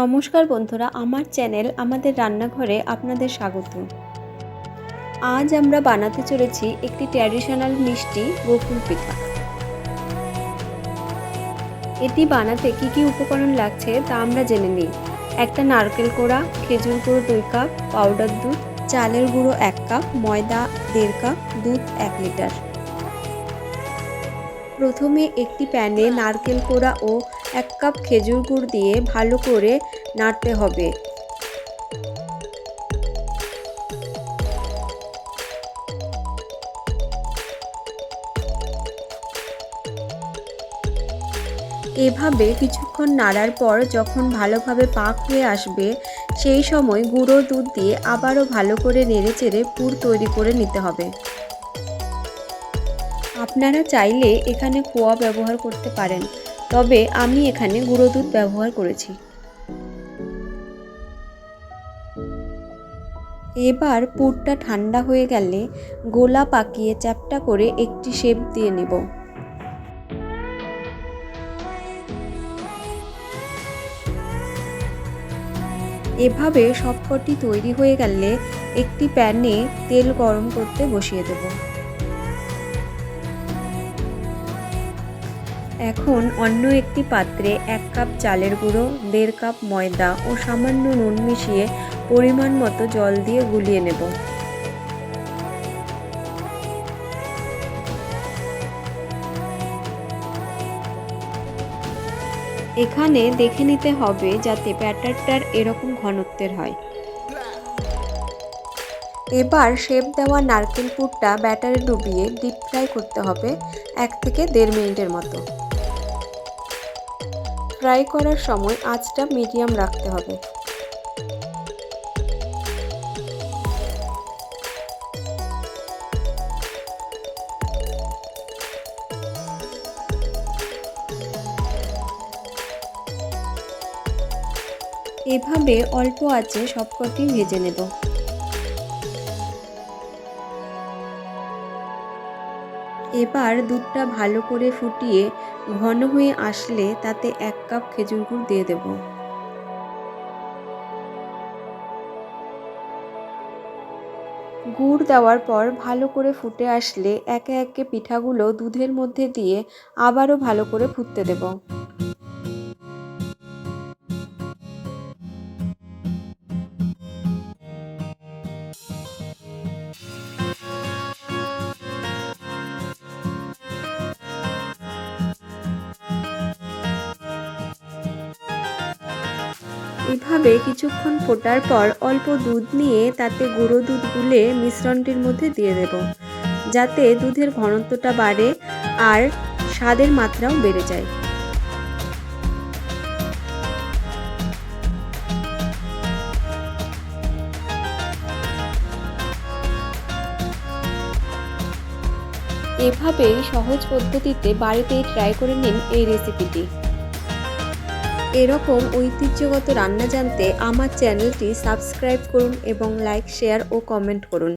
নমস্কার বন্ধুরা, আমার চ্যানেল আমাদের রান্নাঘরে আপনাদের স্বাগত। আজ আমরা বানাতে চলেছি একটি ট্র্যাডিশনাল মিষ্টি গোকুল পিঠা। এটি বানাতে কি কি উপকরণ লাগছে তা আমরা জেনে নিই। একটা নারকেল কোড়া, খেজুর গুঁড়ো 2 কাপ, পাউডার দুধ, চালের গুঁড়ো 1 কাপ, ময়দা 1.5 কাপ, দুধ 1 লিটার। প্রথমে একটি প্যানে নারকেল কোড়া ও 1 কাপ খেজুর গুড় দিয়ে ভালো করে নাড়তে হবে। এভাবে কিছুক্ষণ নাড়ার পর যখন ভালোভাবে পাক হয়ে আসবে, সেই সময় গুঁড়ো দুধ দিয়ে আবারও ভালো করে নেড়েচেড়ে পুর তৈরি করে নিতে হবে। আপনারা চাইলে এখানে খোয়া ব্যবহার করতে পারেন, তবে আমি এখানে গুঁড়ো দুধ ব্যবহার করেছি। এবার পুরটা ঠান্ডা হয়ে গেলে গোলা পাকিয়ে চ্যাপ্টা করে একটি শেপ দিয়ে নেব। এভাবে সবকটি তৈরি হয়ে গেলে একটি প্যানে তেল গরম করতে বসিয়ে দেব। এখন অন্য একটি পাত্রে 1 কাপ চালের গুঁড়ো, 1.5 কাপ ময়দা ও সামান্য নুন মিশিয়ে পরিমাণ মতো জল দিয়ে গুলিয়ে নেব। এখানে দেখে নিতে হবে যাতে ব্যাটারটার এরকম ঘনত্বের হয়। এবার শেপ দেওয়া নারকেল পুরটা ব্যাটারে ডুবিয়ে ডিপ ফ্রাই করতে হবে 1 থেকে 1.5 মিনিটের মতো। ফ্রাই করার সময় আঁচটা মিডিয়াম রাখতে হবে। এভাবে অল্প আঁচে সবকটি ভেজে নেব। এবার দুধটা ভালো করে ফুটিয়ে ঘন হয়ে আসলে তাতে 1 কাপ খেজুর গুড় দিয়ে দেব। গুড় দেওয়ার পর ভালো করে ফুটে আসলে একে একে পিঠাগুলো দুধের মধ্যে দিয়ে আবারও ভালো করে ফুটতে দেব। এভাবে কিছুক্ষণ ফোটার পর অল্প দুধ নিয়ে তাতে গুঁড়ো দুধ গুলে মিশ্রণটির মধ্যে দিয়ে দেব, যাতে দুধের ঘনত্বটা বাড়ে আর স্বাদের মাত্রাও বেড়ে যায়। এভাবেই সহজ পদ্ধতিতে বাড়িতেই ট্রাই করে নিন এই রেসিপিটি। এরকম ঐতিহ্যগত রান্না জানতে আমার চ্যানেলটি সাবস্ক্রাইব করুন এবং লাইক, শেয়ার ও কমেন্ট করুন।